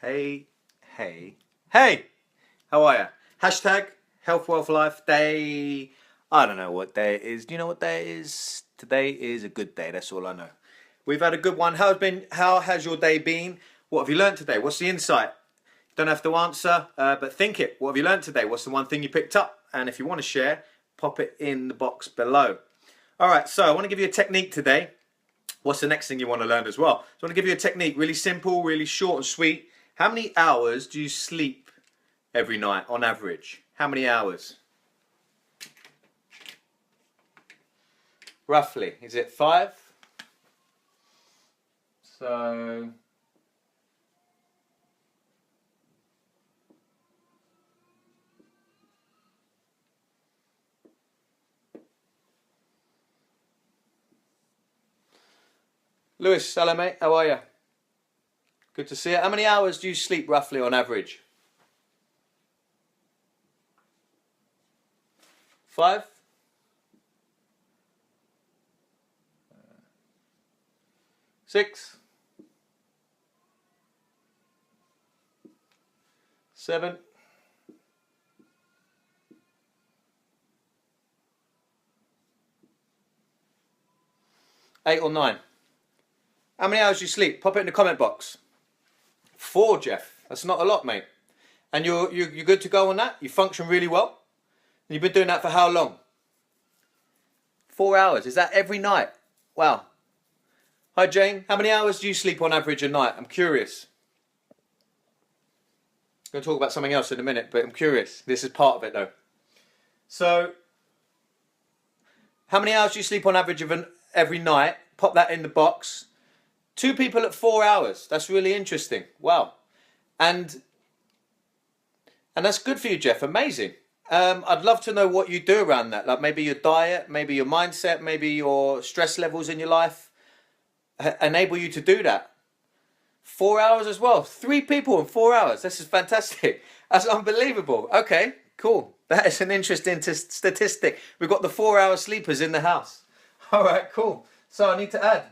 Hey, hey, hey! How are ya? Hashtag Health, Wealth, Life Day. I don't know what day it is. Do you know what day it is? Today is a good day. That's all I know. We've had a good one. How has your day been? What have you learned today? What's the insight? Don't have to answer, but think it. What have you learned today? What's the one thing you picked up? And if you want to share, pop it in the box below. All right. So I want to give you a technique today. What's the next thing you want to learn as well? So I want to give you a technique, really simple, really short and sweet. How many hours do you sleep every night on average? How many hours? Roughly. Is it 5? So Lewis, hello mate, how are you? Good to see you. How many hours do you sleep roughly on average? 5? 6? 7? 8 or 9? How many hours do you sleep? Pop it in the comment box. 4, Jeff. That's not a lot, mate. And you're good to go on that? You function really well? And you've been doing that for how long? 4 hours. Is that every night? Wow. Hi, Jane. How many hours do you sleep on average a night? I'm curious. I'm going to talk about something else in a minute, but I'm curious. This is part of it, though. So, how many hours do you sleep on average every night? Pop that in the box. 2 people at 4 hours. That's really interesting. Wow. And that's good for you, Jeff. Amazing. I'd love to know what you do around that. Like maybe your diet, maybe your mindset, maybe your stress levels in your life enable you to do that. 4 hours as well. 3 people in 4 hours. This is fantastic. That's unbelievable. Okay, cool. That is an interesting statistic. We've got the 4-hour sleepers in the house. All right, cool. So I need to add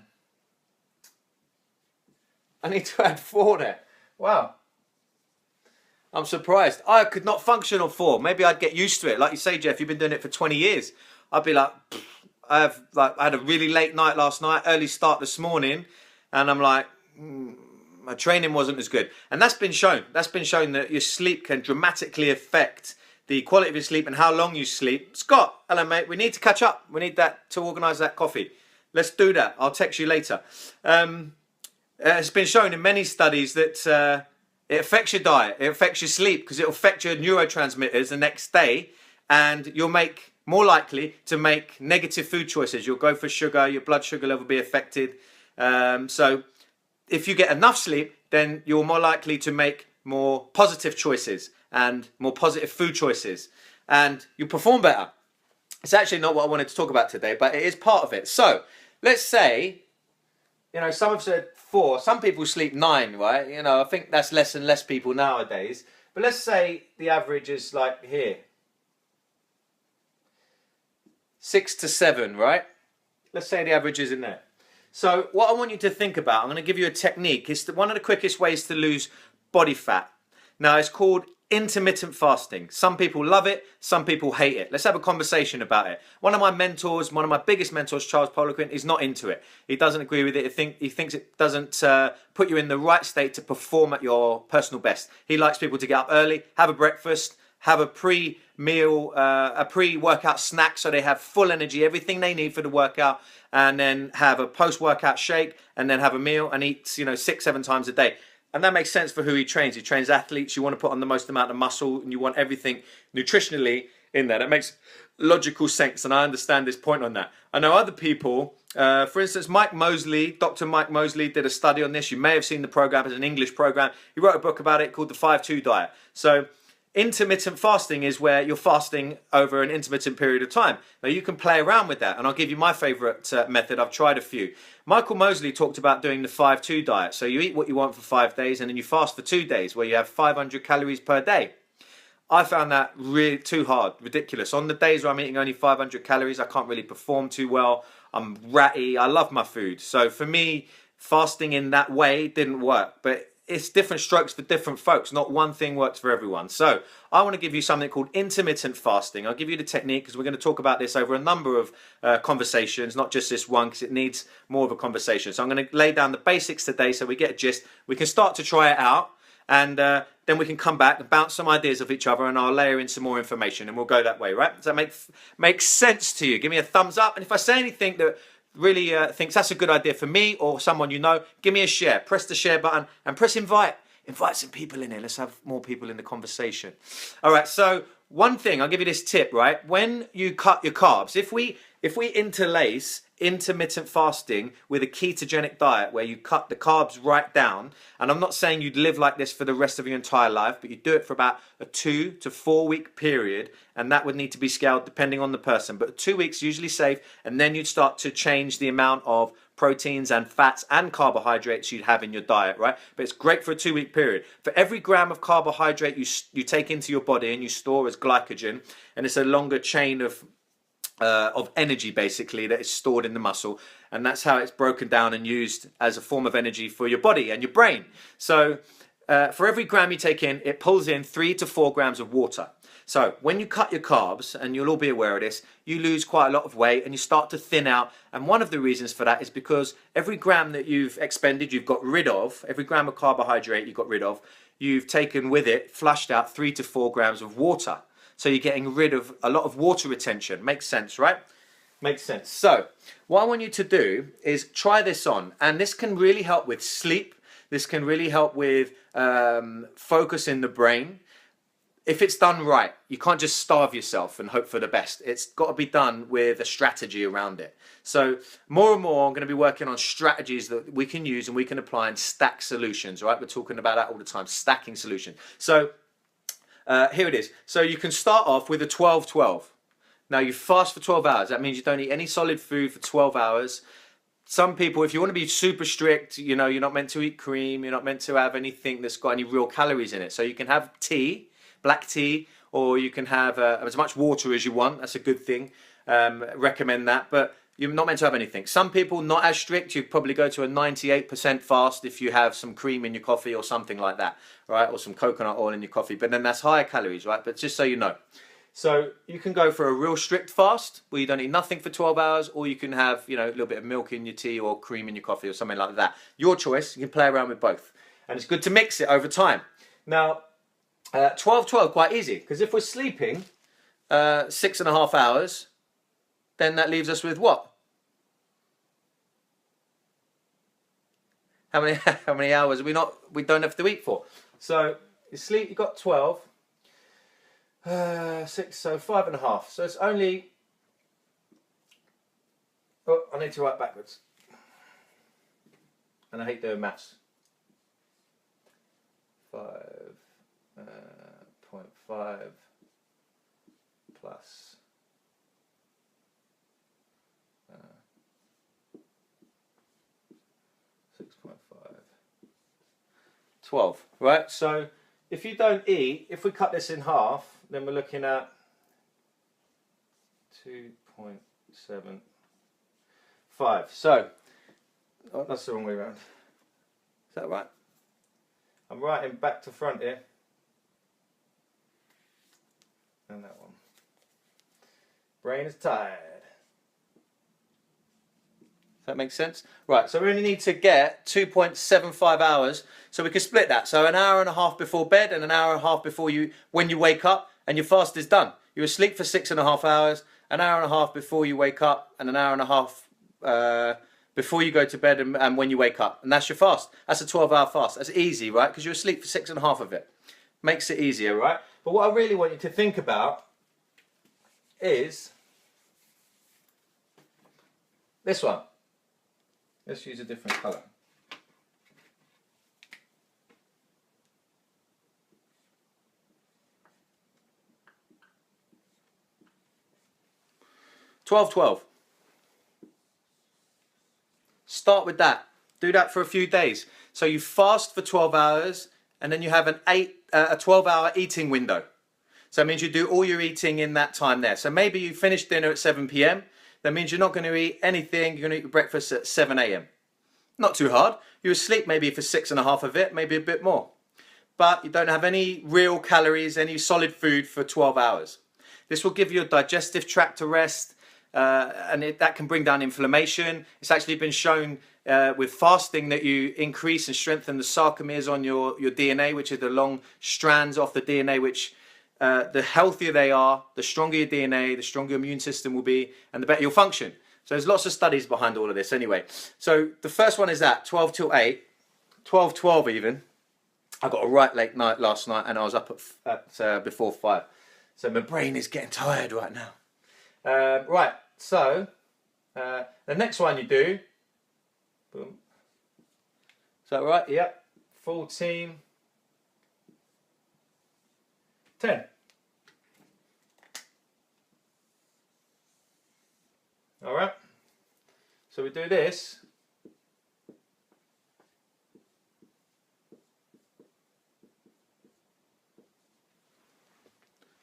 4 there. Wow. I'm surprised. I could not function on 4. Maybe I'd get used to it. Like you say, Jeff, you've been doing it for 20 years. I'd be like, I had a really late night last night, early start this morning, and I'm like, my training wasn't as good. And that's been shown. That's been shown that your sleep can dramatically affect the quality of your sleep and how long you sleep. Scott, hello, mate. We need to catch up. We need that to organise that coffee. Let's do that. I'll text you later. It's been shown in many studies that it affects your diet, it affects your sleep, because it will affect your neurotransmitters the next day, and you'll make more likely to make negative food choices. You'll go for sugar, your blood sugar level will be affected. So if you get enough sleep, then you're more likely to make more positive choices and more positive food choices, and you perform better. It's actually not what I wanted to talk about today, but it is part of it. So let's say, you know, some have said 4. Some people sleep 9, right? You know, I think that's less and less people nowadays. But let's say the average is like here. 6 to 7, right? Let's say the average is in there. So what I want you to think about, I'm going to give you a technique. It's one of the quickest ways to lose body fat. Now, it's called intermittent fasting. Some people love it, some people hate it. Let's have a conversation about it. One of my mentors, one of my biggest mentors, Charles Poliquin, is not into it. He doesn't agree with it. He thinks it doesn't put you in the right state to perform at your personal best. He likes people to get up early, have a breakfast, have a pre-meal, a pre-workout snack, so they have full energy, everything they need for the workout, and then have a post-workout shake, and then have a meal and eat, 6-7 times a day. And that makes sense for who he trains. He trains athletes. You want to put on the most amount of muscle, and you want everything nutritionally in there. That makes logical sense, and I understand this point on that. I know other people, for instance, Mike Mosley, Dr. Mike Mosley did a study on this. You may have seen the program. It's an English program. He wrote a book about it called the 5-2 diet. So intermittent fasting is where you're fasting over an intermittent period of time. Now you can play around with that, and I'll give you my favourite method. I've tried a few. Michael Mosley talked about doing the 5-2 diet. So you eat what you want for 5 days, and then you fast for 2 days, where you have 500 calories per day. I found that really too hard, ridiculous. On the days where I'm eating only 500 calories, I can't really perform too well. I'm ratty. I love my food. So for me, fasting in that way didn't work. But it's different strokes for different folks. Not one thing works for everyone. So I want to give you something called intermittent fasting. I'll give you the technique because we're going to talk about this over a number of conversations, not just this one, because it needs more of a conversation. So I'm going to lay down the basics today so we get a gist. We can start to try it out, and then we can come back and bounce some ideas of each other, and I'll layer in some more information, and we'll go that way, right? Does that make sense to you? Give me a thumbs up, and if I say anything that really thinks that's a good idea for me or someone you know, give me a share. Press the share button and press invite. Invite some people in here. Let's have more people in the conversation. All right, so one thing, I'll give you this tip, right? When you cut your carbs, if we interlace intermittent fasting with a ketogenic diet where you cut the carbs right down, and I'm not saying you'd live like this for the rest of your entire life, but you do it for about a 2 to 4 week period, and that would need to be scaled depending on the person, but 2 weeks usually safe, and then you'd start to change the amount of proteins and fats and carbohydrates you'd have in your diet, right? But it's great for a 2 week period. For every gram of carbohydrate you take into your body and you store as glycogen, and it's a longer chain of energy basically that is stored in the muscle, and that's how it's broken down and used as a form of energy for your body and your brain. So for every gram you take in, it pulls in 3 to 4 grams of water. So when you cut your carbs, and you'll all be aware of this, you lose quite a lot of weight and you start to thin out, and one of the reasons for that is because every gram that you've expended, you've got rid of, every gram of carbohydrate you've got rid of, you've taken with it, flushed out 3 to 4 grams of water. So you're getting rid of a lot of water retention. Makes sense, right? Makes sense. So what I want you to do is try this on, and this can really help with sleep. This can really help with focus in the brain. If it's done right, you can't just starve yourself and hope for the best. It's got to be done with a strategy around it. So more and more, I'm going to be working on strategies that we can use and we can apply and stack solutions, right? We're talking about that all the time, stacking solutions. So here it is. So you can start off with a 12-12. Now you fast for 12 hours. That means you don't eat any solid food for 12 hours. Some people, if you want to be super strict, you know, you're not meant to eat cream. You're not meant to have anything that's got any real calories in it. So you can have tea, black tea, or you can have as much water as you want. That's a good thing. Recommend that. But you're not meant to have anything. Some people, not as strict, you probably go to a 98% fast if you have some cream in your coffee or something like that, right? Or some coconut oil in your coffee. But then that's higher calories, right? But just so you know. So you can go for a real strict fast where you don't eat nothing for 12 hours, or you can have, you know, a little bit of milk in your tea or cream in your coffee or something like that. Your choice. You can play around with both. And it's good to mix it over time. Now, 12-12, quite easy, because if we're sleeping 6.5 hours, then that leaves us with what? How many hours we don't have to eat for? So you sleep, you've got 12, 6, so 5.5. So it's only, oh, I need to write backwards. And I hate doing maths. 5.5 plus 6.5, 12, right? So if you don't eat, if we cut this in half, then we're looking at 2.75. So, oh, that's the wrong way around. Is that right? I'm writing back to front here. And that one. Brain is tired. Does that make sense? Right, so we only need to get 2.75 hours, so we can split that. So an hour and a half before bed and an hour and a half before when you wake up, and your fast is done. You're asleep for 6.5 hours, an hour and a half before you wake up, and an hour and a half before you go to bed and when you wake up. And that's your fast. That's a 12-hour fast. That's easy, right? Because you're asleep for 6.5 of it. Makes it easier, right? But what I really want you to think about is this one. Let's use a different colour. $12-12. Start with that. Do that for a few days. So you fast for 12 hours, and then you have a 12-hour eating window. So that means you do all your eating in that time there. So maybe you finish dinner at 7 p.m. That means you're not going to eat anything. You're going to eat your breakfast at 7 a.m. Not too hard. You're asleep maybe for 6.5 of it, maybe a bit more. But you don't have any real calories, any solid food for 12 hours. This will give your digestive tract a rest, and that can bring down inflammation. It's actually been shown with fasting that you increase and strengthen the sarcomeres on your DNA, which are the long strands off the DNA, which the healthier they are, the stronger your DNA, the stronger your immune system will be, and the better you'll function. So there's lots of studies behind all of this anyway. So the first one is that 12 till 8, 12:12 even. I got a right late night last night and I was up at before 5. So my brain is getting tired right now. Right, so the next one you do, boom. Is that right? Yep. 14, 10. All right. So we do this.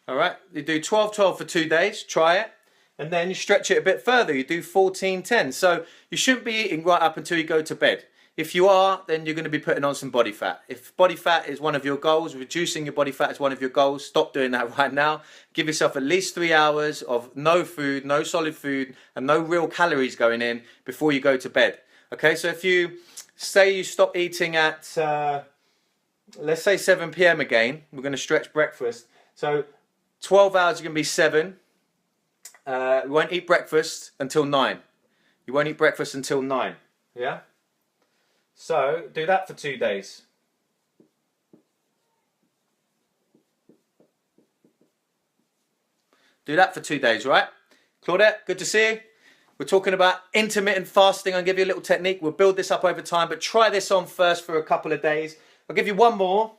All right, you do 12:12 for 2 days, try it, and then you stretch it a bit further. You do 14:10. So you shouldn't be eating right up until you go to bed. If you are, then you're going to be putting on some body fat. If body fat is one of your goals, reducing your body fat is one of your goals, stop doing that right now. Give yourself at least 3 hours of no food, no solid food, and no real calories going in before you go to bed. Okay, so if you say you stop eating at, let's say 7 p.m. again, we're going to stretch breakfast. So 12 hours are going to be 7. You won't eat breakfast until 9. You won't eat breakfast until 9. Yeah? So do that for 2 days. Do that for 2 days, right? Claudette, good to see you. We're talking about intermittent fasting. I'll give you a little technique. We'll build this up over time, but try this on first for a couple of days. I'll give you one more.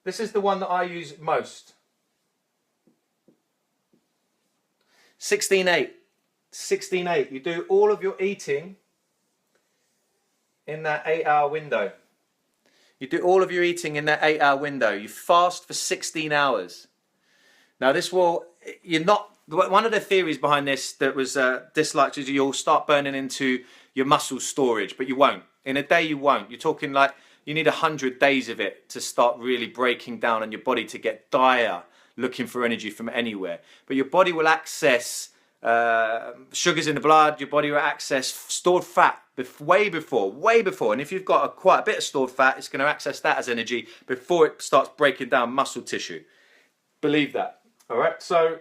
This is the one that I use most. 16-8. 16-8. You do all of your eating in that 8-hour window. You do all of your eating in that 8-hour window. You fast for 16 hours. Now this will, you're not, one of the theories behind this that was disliked is you'll start burning into your muscle storage, but you won't. In a day you won't. You're talking like, you need 100 days of it to start really breaking down on your body to get dire, looking for energy from anywhere. But your body will access sugars in the blood, your body will access stored fat way before. And if you've got quite a bit of stored fat, it's going to access that as energy before it starts breaking down muscle tissue. Believe that. All right, so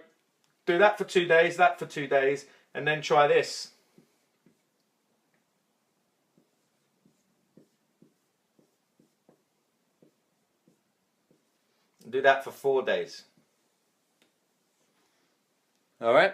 do that for 2 days, that for 2 days, and then try this. Do that for 4 days. All right.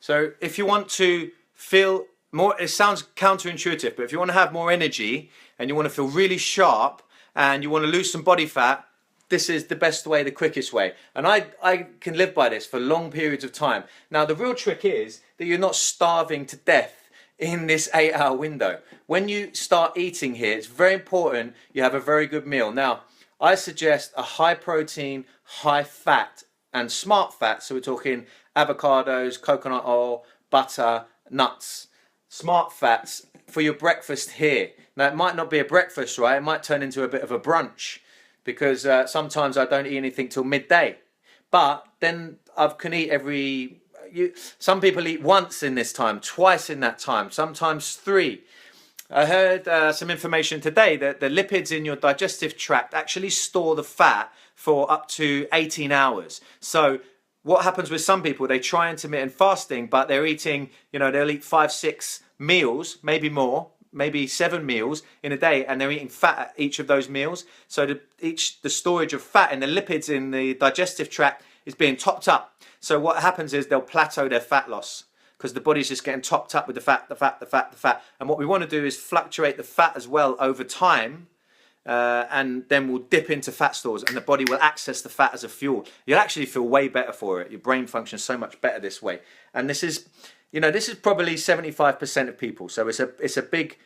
So if you want to feel more, it sounds counterintuitive, but if you want to have more energy and you want to feel really sharp and you want to lose some body fat, this is the best way, the quickest way. And I can live by this for long periods of time. Now, the real trick is that you're not starving to death in this 8-hour window. When you start eating here, it's very important you have a very good meal. Now, I suggest a high protein, high fat and smart fat. So we're talking avocados, coconut oil, butter, nuts. Smart fats for your breakfast here. Now it might not be a breakfast, right? It might turn into a bit of a brunch because sometimes I don't eat anything till midday. But then I can eat some people eat once in this time, twice in that time, sometimes 3. I heard some information today that the lipids in your digestive tract actually store the fat for up to 18 hours. So what happens with some people, they try intermittent fasting, but they're eating, they'll eat 5-6 meals, maybe more, maybe 7 meals in a day, and they're eating fat at each of those meals. So the storage of fat and the lipids in the digestive tract is being topped up. So what happens is they'll plateau their fat loss, because the body's just getting topped up with the fat. And what we want to do is fluctuate the fat as well over time, and then we'll dip into fat stores and the body will access the fat as a fuel. You'll actually feel way better for it. Your brain functions so much better this way. And this is probably 75% of people. So it's a big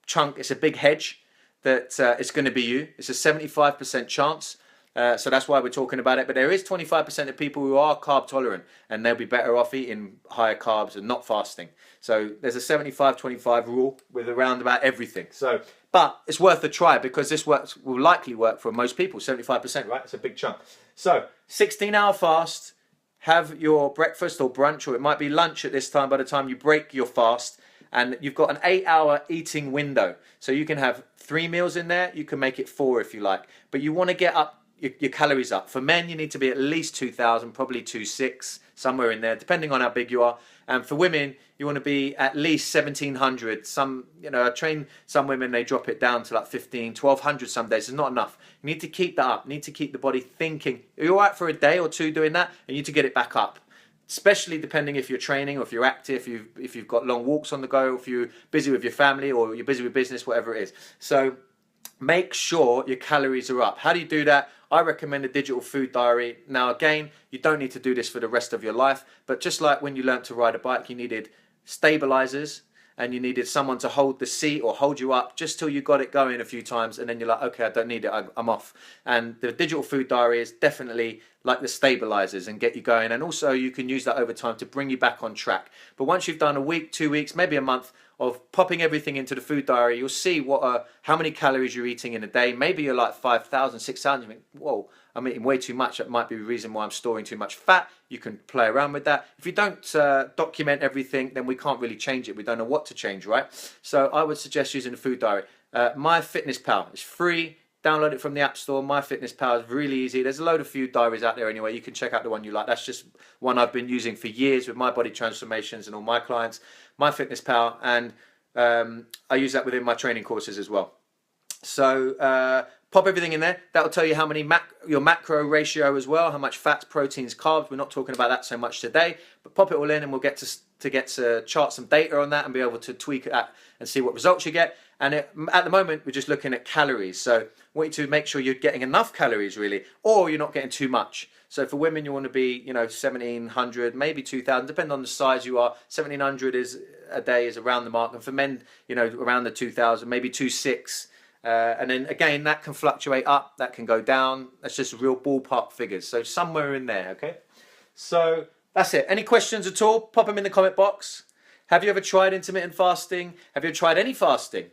chunk, it's a big hedge that it's going to be you. It's a 75% chance So that's why we're talking about it. But there is 25% of people who are carb tolerant, and they'll be better off eating higher carbs and not fasting. So there's a 75-25 rule with around about everything. So, but it's worth a try because this will likely work for most people. 75%, right? It's a big chunk. So 16-hour fast. Have your breakfast or brunch, or it might be lunch at this time by the time you break your fast. And you've got an 8-hour eating window. So you can have 3 meals in there. You can make it 4 if you like. But you want to get up your calories up. For men, you need to be at least 2,000, probably 2,600, somewhere in there, depending on how big you are. And for women, you want to be at least 1,700. Some, I train some women, they drop it down to like 1,500, 1,200 some days. It's not enough. You need to keep that up. You need to keep the body thinking. You're all right for a day or two doing that, and you need to get it back up. Especially depending if you're training or if you're active, if you've got long walks on the go, if you're busy with your family or you're busy with business, whatever it is. So make sure your calories are up. How do you do that? I recommend a digital food diary. Now again, you don't need to do this for the rest of your life, but just like when you learned to ride a bike, you needed stabilizers and you needed someone to hold the seat or hold you up just till you got it going a few times, and then you're like, okay, I don't need it, I'm off. And the digital food diary is definitely like the stabilizers and get you going, and also you can use that over time to bring you back on track. But once you've done a week, 2 weeks, maybe a month of popping everything into the food diary, you'll see how many calories you're eating in a day. Maybe you're like 5,000, 6,000. You think, whoa, I'm eating way too much. That might be the reason why I'm storing too much fat. You can play around with that. If you don't document everything, then we can't really change it. We don't know what to change, right? So I would suggest using a food diary. MyFitnessPal is free. Download it from the App Store. MyFitnessPal is really easy. There's a load of food diaries out there anyway. You can check out the one you like. That's just one I've been using for years with my body transformations and all my clients. MyFitnessPal, and I use that within my training courses as well. So pop everything in there. That'll tell you how many your macro ratio as well, how much fats, proteins, carbs. We're not talking about that so much today, but pop it all in and we'll get to chart some data on that and be able to tweak that and see what results you get. And at the moment, we're just looking at calories. So I want you to make sure you're getting enough calories really, or you're not getting too much. So for women, you want to be, 1,700, maybe 2,000, depending on the size you are. 1,700 a day is around the mark. And for men, around the 2,000, maybe 2,600. And then again, that can fluctuate up, that can go down. That's just real ballpark figures. So somewhere in there, okay? So that's it. Any questions at all? Pop them in the comment box. Have you ever tried intermittent fasting? Have you ever tried any fasting?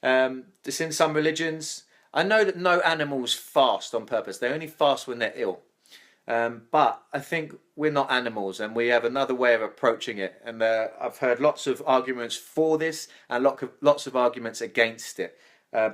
It's in some religions. I know that no animals fast on purpose. They only fast when they're ill. But I think we're not animals and we have another way of approaching it. And I've heard lots of arguments for this and lots of arguments against it.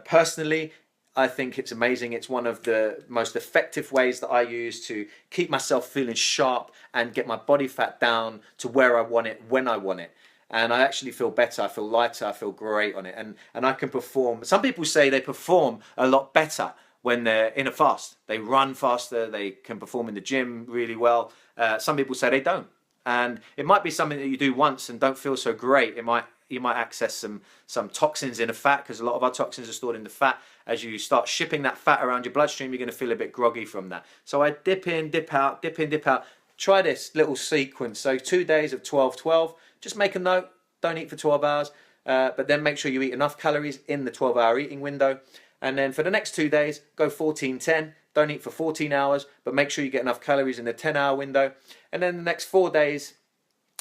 Personally, I think it's amazing. It's one of the most effective ways that I use to keep myself feeling sharp and get my body fat down to where I want it, when I want it. And I actually feel better, I feel lighter, I feel great on it. And I can perform. Some people say they perform a lot better when they're in a fast. They run faster, they can perform in the gym really well. Some people say they don't. And it might be something that you do once and don't feel so great. You might access some toxins in the fat, because a lot of our toxins are stored in the fat. As you start shipping that fat around your bloodstream, you're going to feel a bit groggy from that. So I dip in, dip out, dip in, dip out. Try this little sequence. So 2 days of 12-12. Just make a note. Don't eat for 12 hours. But then make sure you eat enough calories in the 12-hour eating window. And then for the next 2 days, go 14-10. Don't eat for 14 hours, but make sure you get enough calories in the 10-hour window. And then the next 4 days,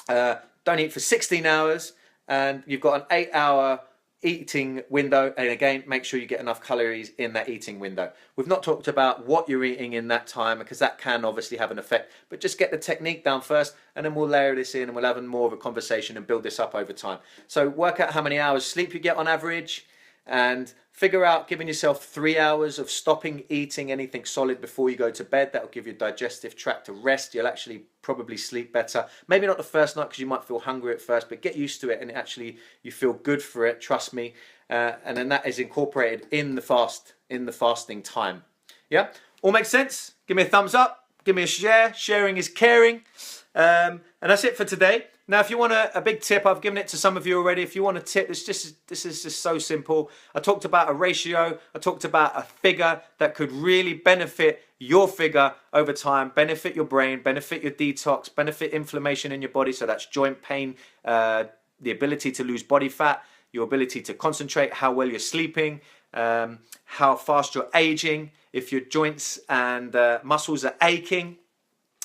don't eat for 16 hours. And you've got an 8-hour eating window, and again, make sure you get enough calories in that eating window. We've not talked about what you're eating in that time, because that can obviously have an effect, but just get the technique down first, and then we'll layer this in and we'll have more of a conversation and build this up over time. So work out how many hours sleep you get on average, and figure out giving yourself 3 hours of stopping eating anything solid before you go to bed. That'll give your digestive tract a rest. You'll actually probably sleep better. Maybe not the first night because you might feel hungry at first, but get used to it and actually you feel good for it, trust me. And then that is incorporated in the fasting time. Yeah, all makes sense? Give me a thumbs up, give me a share. Sharing is caring. And that's it for today. Now, if you want a big tip, I've given it to some of you already. If you want a tip, this is just so simple. I talked about a ratio. I talked about a figure that could really benefit your figure over time, benefit your brain, benefit your detox, benefit inflammation in your body. So that's joint pain, the ability to lose body fat, your ability to concentrate, how well you're sleeping, how fast you're aging. if your joints and muscles are aching,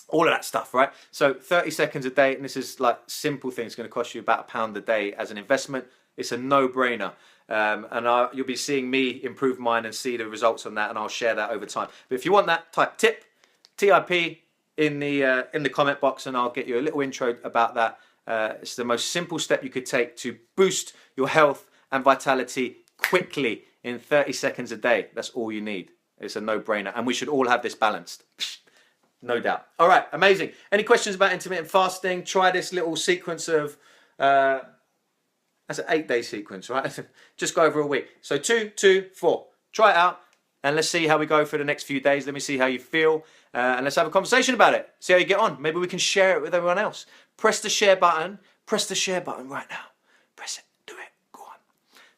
all of that stuff, right? So 30 seconds a day, and this is like simple things, going to cost you about £1 a day as an investment. It's a no-brainer. You'll be seeing me improve mine and see the results on that, and I'll share that over time. But if you want that, type TIP, TIP in the comment box, and I'll get you a little intro about that. It's the most simple step you could take to boost your health and vitality quickly in 30 seconds a day. That's all you need. It's a no-brainer, and we should all have this balanced. No doubt. All right, amazing. Any questions about intermittent fasting? Try this little sequence of, that's an 8-day sequence, right? Just go over a week. So 2, 2, 4. Try it out, and let's see how we go for the next few days. Let me see how you feel, and let's have a conversation about it. See how you get on. Maybe we can share it with everyone else. Press the share button. Press the share button right now. Press it. Do it. Go on.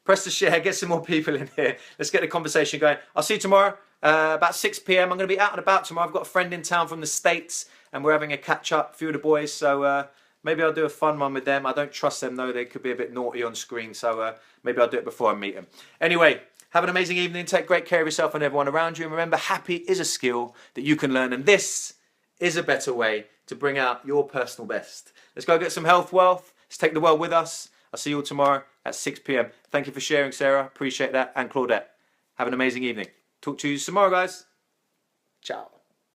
Press the share. Get some more people in here. Let's get the conversation going. I'll see you tomorrow. About 6 p.m. I'm going to be out and about tomorrow. I've got a friend in town from the States, and we're having a catch-up, a few of the boys, so maybe I'll do a fun one with them. I don't trust them, though. They could be a bit naughty on screen, so maybe I'll do it before I meet them. Anyway, have an amazing evening. Take great care of yourself and everyone around you, and remember, happy is a skill that you can learn, and this is a better way to bring out your personal best. Let's go get some health wealth. Let's take the world with us. I'll see you all tomorrow at 6 p.m. Thank you for sharing, Sarah. Appreciate that. And Claudette. Have an amazing evening. Talk to you tomorrow, guys. Ciao.